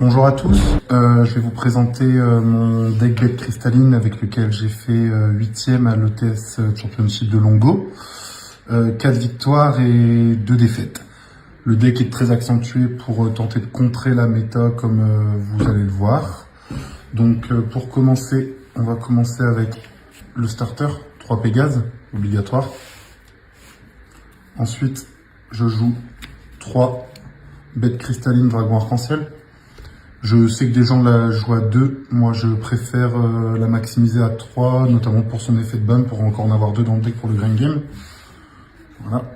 Bonjour à tous, je vais vous présenter mon deck bête cristalline avec lequel j'ai fait 8e à l'ETS Championship de Longo. 4 victoires et 2 défaites. Le deck est très accentué pour tenter de contrer la méta comme vous allez le voir. Donc pour commencer, on va commencer avec le starter, 3 Pégase, obligatoire. Ensuite, je joue 3 bêtes cristallines Dragon Arc-en-Ciel. Je sais que des gens la jouent à 2, moi je préfère la maximiser à 3, notamment pour son effet de ban, pour encore en avoir 2 dans le deck pour le grind game. Voilà.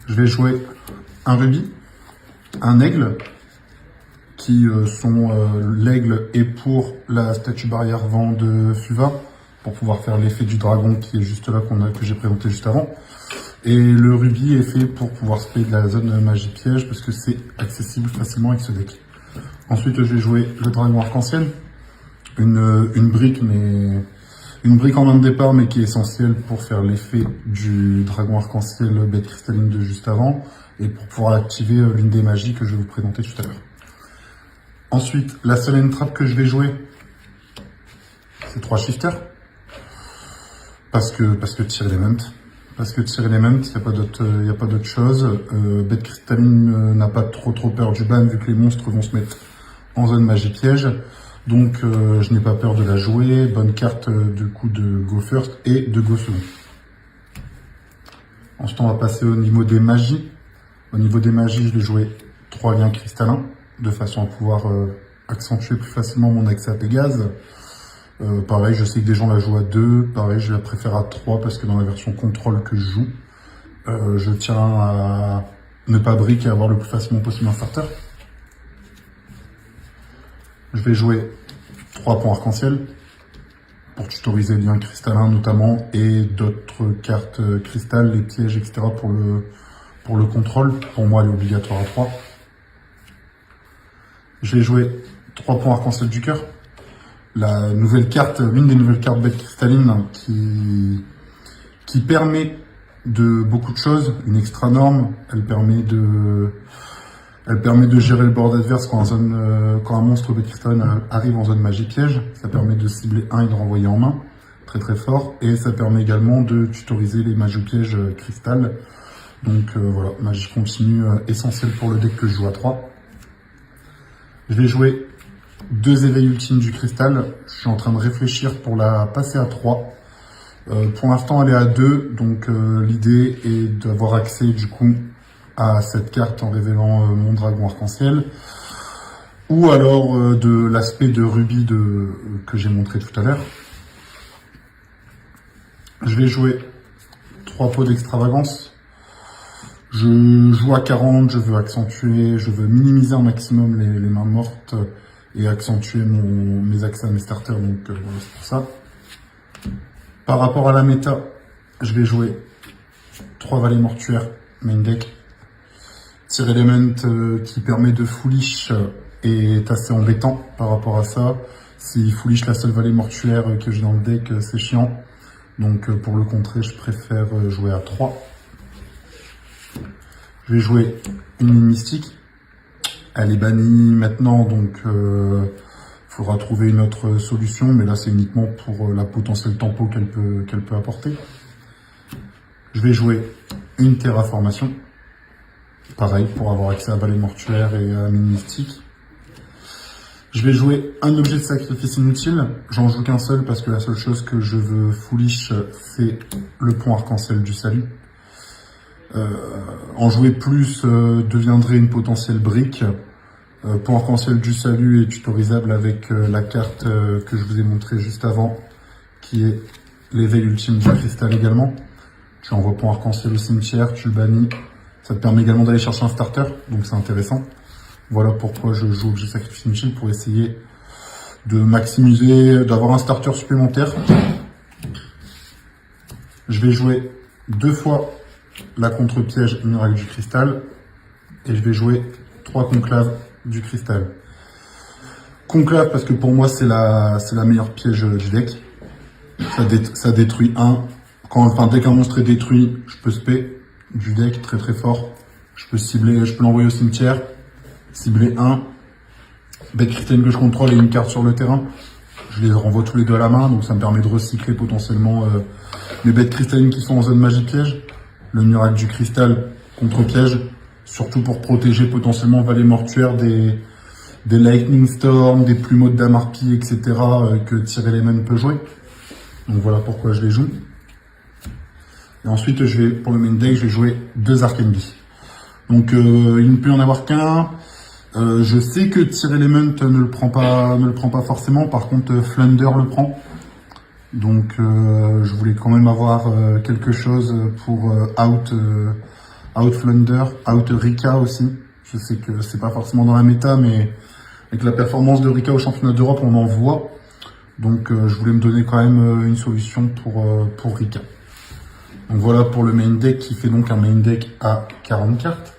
Je vais jouer un rubis, un aigle, qui sont l'aigle et pour la statue barrière vent de Fuva, pour pouvoir faire l'effet du dragon qui est juste là, que j'ai présenté juste avant. Et le rubis est fait pour pouvoir spray de la zone magie piège, parce que c'est accessible facilement avec ce deck. Ensuite, je vais jouer le dragon arc-en-ciel, une brique en main de départ, mais qui est essentielle pour faire l'effet du dragon arc-en-ciel bête cristalline de juste avant, et pour pouvoir activer l'une des magies que je vais vous présenter tout à l'heure. Ensuite, la seule entrap que je vais jouer, c'est 3 shifters, parce que Tier Element. Parce que Tier Element, il n'y a pas d'autre chose. Bête cristalline n'a pas trop peur du ban, vu que les monstres vont se mettre en zone magie piège. Donc je n'ai pas peur de la jouer. Bonne carte du coup de Go First et de Go Second. Ensuite on va passer au niveau des magies. Au niveau des magies, je vais jouer 3 liens cristallins, de façon à pouvoir accentuer plus facilement mon accès à Pégase. Pareil, je sais que des gens la jouent à 2, pareil, je la préfère à 3 parce que dans la version contrôle que je joue, je tiens à ne pas brick et avoir le plus facilement possible un starter. Je vais jouer 3 ponts arc-en-ciel pour tutoriser les liens cristallins notamment et d'autres cartes cristal, les pièges, etc. pour le contrôle. Pour moi, elle est obligatoire à 3. Je vais jouer 3 ponts arc-en-ciel du cœur. La nouvelle carte, l'une des nouvelles cartes bête cristalline qui permet de beaucoup de choses, une extra norme, elle permet de gérer le board adverse quand un monstre bête cristalline arrive en zone magie piège, ça permet de cibler un et de renvoyer en main, très fort, et ça permet également de tutoriser les magies pièges cristal. Donc voilà, magie continue essentielle pour le deck que je joue à 3. Je vais jouer 2 éveils ultimes du cristal. Je suis en train de réfléchir pour la passer à 3. Pour l'instant, elle est à 2, donc l'idée est d'avoir accès du coup à cette carte en révélant mon dragon arc-en-ciel. Ou alors de l'aspect de rubis que j'ai montré tout à l'heure. Je vais jouer 3 pots d'extravagance. Je joue à 40, je veux accentuer, je veux minimiser un maximum les mains mortes et accentuer mes accès à mes starters, donc voilà, c'est pour ça. Par rapport à la méta, je vais jouer 3 valets mortuaires main deck. Tier Element qui permet de foolish est assez embêtant par rapport à ça. Si foolish la seule valet mortuaire que j'ai dans le deck, c'est chiant. Donc pour le contrer, je préfère jouer à 3. Je vais jouer une mine mystique. Elle est bannie maintenant, donc faudra trouver une autre solution, mais là c'est uniquement pour la potentielle tempo qu'elle peut apporter. Je vais jouer une terraformation, pareil pour avoir accès à valet mortuaire et à mine mystique. Je vais jouer un objet de sacrifice inutile, j'en joue qu'un seul parce que la seule chose que je veux foolish c'est le pont arc-en-ciel du salut. En jouer plus deviendrait une potentielle brique. Pont arc-en-ciel du salut est tutorisable avec la carte que je vous ai montrée juste avant, qui est l'éveil ultime du cristal également. Tu envoies pont arc-en-ciel au cimetière, tu le bannis. Ça te permet également d'aller chercher un starter, donc c'est intéressant. Voilà pourquoi je joue objet sacrifice inutile, pour essayer de maximiser, d'avoir un starter supplémentaire. Je vais jouer 2 fois la contre-piège miracle du cristal et je vais jouer 3 conclaves du cristal. Conclave parce que pour moi c'est la meilleure piège du deck. Ça détruit dès qu'un monstre est détruit, je peux spé du deck très fort. Je peux l'envoyer au cimetière, cibler 1, bête cristalline que je contrôle et une carte sur le terrain. Je les renvoie tous les deux à la main, donc ça me permet de recycler potentiellement les bêtes cristallines qui sont en zone magie piège. Le miracle du cristal contre piège, surtout pour protéger potentiellement Vallée Mortuaire des Lightning Storm, des plumeaux de Damarpi, etc. Que Tyr Element peut jouer. Donc voilà pourquoi je les joue. Et ensuite, pour le main deck, je vais jouer 2 Arcane Bee. Donc il ne peut y en avoir qu'un. Je sais que Tyr Element ne le prend pas forcément. Par contre, Flunder le prend. Donc je voulais quand même avoir quelque chose pour out Flunder, out Rika aussi. Je sais que c'est pas forcément dans la méta, mais avec la performance de Rika au championnat d'Europe, on en voit. Donc je voulais me donner quand même une solution pour Rika. Donc voilà pour le main deck qui fait donc un main deck à 40 cartes.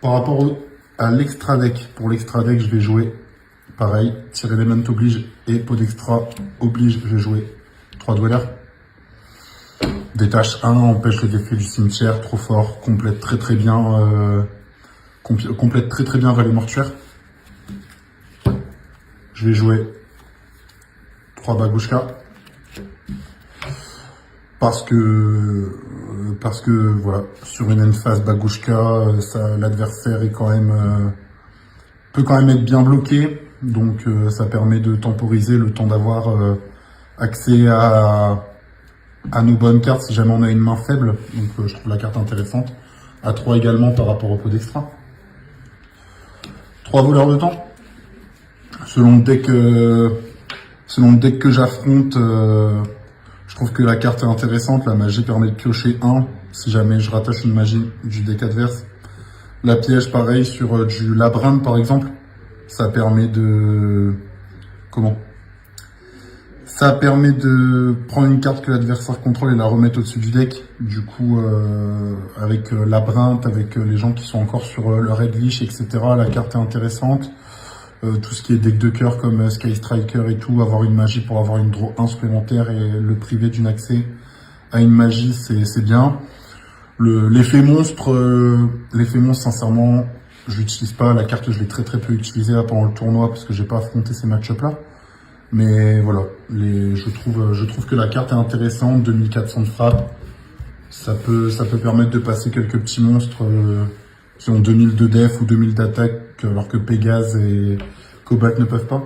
Par rapport à l'extra deck, pour l'extra deck, je vais jouer pareil, Tyr Element oblige et pot d'extra oblige, je vais jouer 3 dwellers. Détache 1, empêche les effets du cimetière, trop fort, complète très bien Vallée Mortuaire. Je vais jouer 3 Bagushka. Parce que voilà, sur une end-phase Bagushka, l'adversaire peut quand même être bien bloqué. Donc ça permet de temporiser le temps d'avoir accès à nos bonnes cartes si jamais on a une main faible. Donc je trouve la carte intéressante. À 3 également par rapport au pot d'extra. 3 voleurs de temps. Selon le deck que j'affronte, je trouve que la carte est intéressante. La magie permet de piocher 1 si jamais je rattache une magie du deck adverse. La piège, pareil, sur du labyrinthe par exemple. Ça permet de... Ça permet de prendre une carte que l'adversaire contrôle et la remettre au-dessus du deck. Du coup, avec labyrinthe, avec les gens qui sont encore sur leur Red Leash, etc., la carte est intéressante. Tout ce qui est deck de cœur comme Sky Striker et tout, avoir une magie pour avoir une draw 1 supplémentaire et le priver d'une accès à une magie, c'est bien. L'effet monstre, sincèrement, je l'utilise pas. La carte, je l'ai très peu utilisée là pendant le tournoi parce que j'ai pas affronté ces match-up là. Mais voilà, je trouve que la carte est intéressante, 2400 de frappe. Ça peut permettre de passer quelques petits monstres qui ont 2000 de def ou 2000 d'attaque, alors que Pégase et Cobalt ne peuvent pas.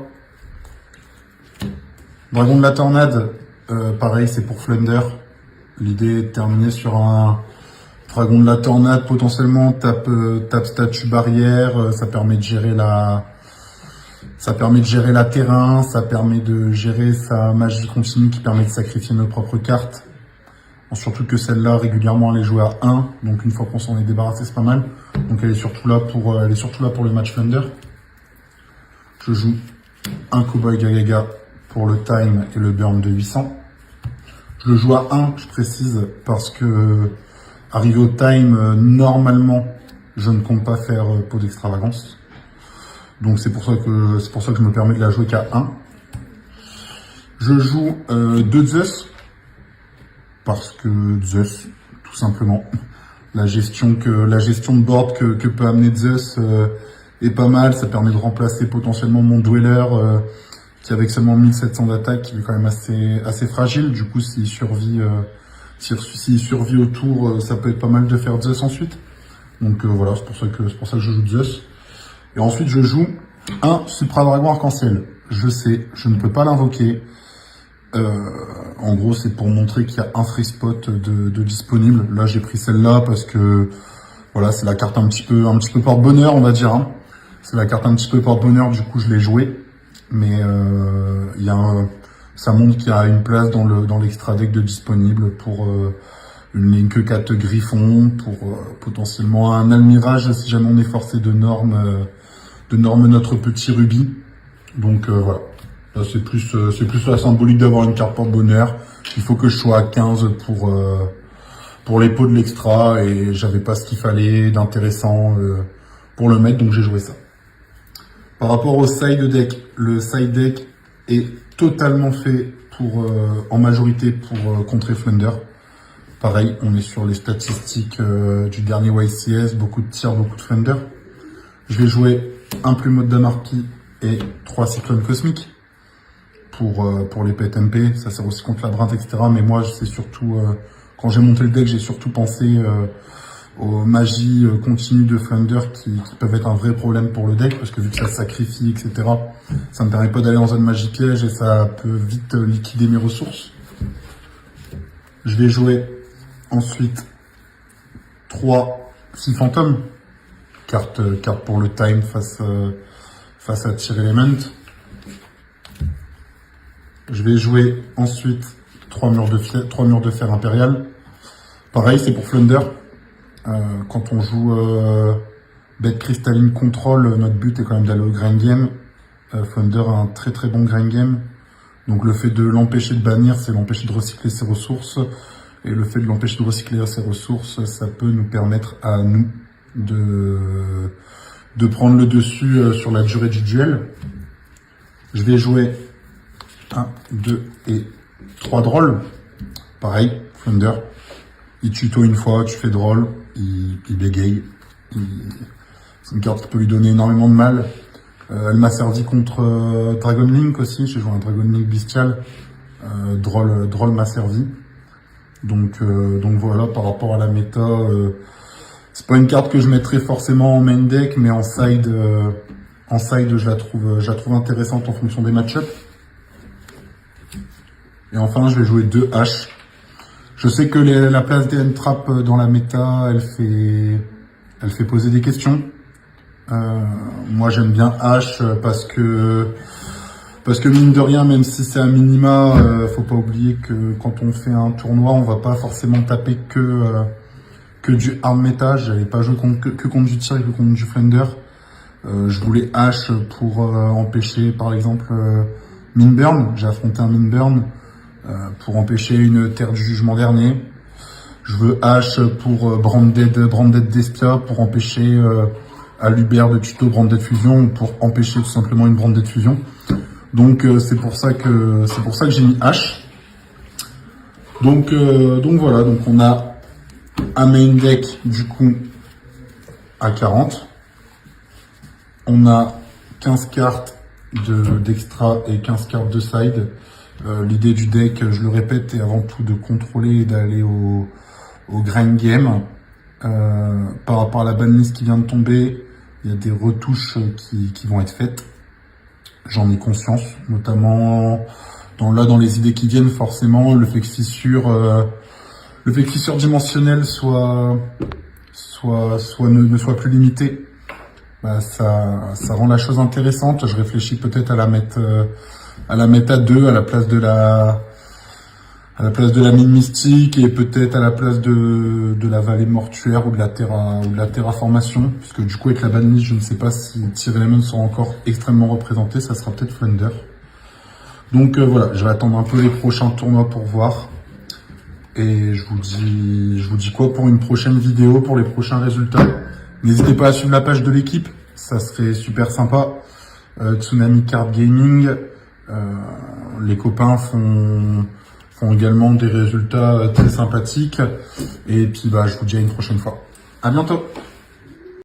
Dragon de la Tornade, pareil, c'est pour Flunder. L'idée est de terminer sur un Dragon de la Tornade, potentiellement tape statue barrière, ça permet de gérer la terrain, ça permet de gérer sa magie continue qui permet de sacrifier nos propres cartes. Surtout que celle-là, régulièrement, elle est jouée à 1, donc une fois qu'on s'en est débarrassé, c'est pas mal. Donc elle est surtout là pour le match Flunder. Je joue un Cowboy Gagaga pour le time et le burn de 800. Je le joue à 1, je précise, parce que arrivé au time, normalement, je ne compte pas faire pot d'extravagance. Donc c'est pour ça que je me permets de la jouer qu'à 1. Je joue 2 Zeus. Parce que Zeus, tout simplement. La gestion de board que peut amener Zeus est pas mal. Ça permet de remplacer potentiellement mon Dweller qui avec seulement 1700 d'attaque, qui est quand même assez fragile. Du coup, s'il survit au tour, ça peut être pas mal de faire Zeus ensuite. Donc voilà, c'est pour ça que je joue Zeus. Et ensuite, je joue un Supra Dragon Arc-en-Ciel. Je sais, je ne peux pas l'invoquer. En gros, c'est pour montrer qu'il y a un free spot de disponible. Là, j'ai pris celle-là parce que voilà, c'est la carte un petit peu porte-bonheur, on va dire. Hein. C'est la carte un petit peu porte-bonheur, du coup, je l'ai jouée. Mais ça montre qu'il y a une place dans l'extra deck de disponible pour une Link 4 Griffon, pour potentiellement un Almirage si jamais on est forcé de norme notre petit Ruby. Donc voilà. Là, c'est plus la symbolique d'avoir une carte porte-bonheur. Il faut que je sois à 15 pour les pots de l'extra et j'avais pas ce qu'il fallait d'intéressant pour le mettre, donc j'ai joué ça. Par rapport au side deck, le side deck est totalement fait en majorité pour contrer Flunder. Pareil, on est sur les statistiques du dernier YCS, beaucoup de tirs, beaucoup de Flunder. Je vais jouer un plumeau de Damarpi et 3 cyclones cosmiques pour les PTMP. Ça sert aussi contre labyrinthe, etc. Mais moi, c'est surtout, quand j'ai monté le deck, j'ai surtout pensé aux magies continues de Flunder qui peuvent être un vrai problème pour le deck, parce que vu que ça se sacrifie, etc., ça me permet pas d'aller en zone magie piège et ça peut vite liquider mes ressources. Je vais jouer ensuite 3 Sea Phantom, carte pour le time face à Tyr Element. Je vais jouer ensuite 3 murs de fer impérial. Pareil, c'est pour Flunder. Quand on joue Bête Cristalline Control, notre but est quand même d'aller au grind game. Flunder a un très très bon grind game. Donc le fait de l'empêcher de bannir, c'est l'empêcher de recycler ses ressources. Et le fait de l'empêcher de recycler ses ressources, ça peut nous permettre à nous de prendre le dessus sur la durée du duel. Je vais jouer 1, 2 et 3 drôles. Pareil, Flunder. Il tuto une fois, tu fais drôle, il bégaye. C'est une carte qui peut lui donner énormément de mal. Elle m'a servi contre Dragon Link aussi. J'ai joué un Dragon Link bestial. Drôle m'a servi. Donc voilà, par rapport à la méta, c'est pas une carte que je mettrais forcément en main deck, mais en side, je la trouve intéressante en fonction des match-ups. Et enfin, je vais jouer 2 H. Je sais que la place des N-Trap dans la méta, elle fait poser des questions. Moi, j'aime bien H parce que mine de rien, même si c'est un minima, faut pas oublier que quand on fait un tournoi, on va pas forcément taper que du arm méta. J'avais pas joué que contre du tir et que contre du Flunder. Je voulais H pour empêcher, par exemple, Minburn. J'ai affronté un Minburn pour empêcher une Terre du Jugement dernier. Je veux H pour Branded Despia, pour empêcher Aluber de tuto Branded Fusion, ou pour empêcher tout simplement une Branded Fusion. Donc c'est pour ça que j'ai mis H. Donc voilà, donc on a un main deck du coup à 40. On a 15 cartes d'extra et 15 cartes de side. L'idée du deck, je le répète, est avant tout de contrôler et d'aller au grind game. Par rapport à la banlist qui vient de tomber, il y a des retouches qui vont être faites. J'en ai conscience, notamment dans les idées qui viennent, forcément, le fait que fissure dimensionnelle ne soit plus limité. Bah, ça rend la chose intéressante. Je réfléchis peut-être à la mettre à 2 à la place de la mine mystique, et peut-être à la place de la vallée mortuaire ou de la terraformation, puisque du coup avec la banlist, je ne sais pas si Tyr Element sera encore extrêmement représenté. Ça sera peut-être Flunder. Donc voilà, je vais attendre un peu les prochains tournois pour voir. Et je vous dis quoi pour une prochaine vidéo, pour les prochains résultats. N'hésitez pas à suivre la page de l'équipe, ça serait super sympa. Tsunami Card Gaming, les copains font également des résultats très sympathiques. Et puis je vous dis à une prochaine fois. À bientôt.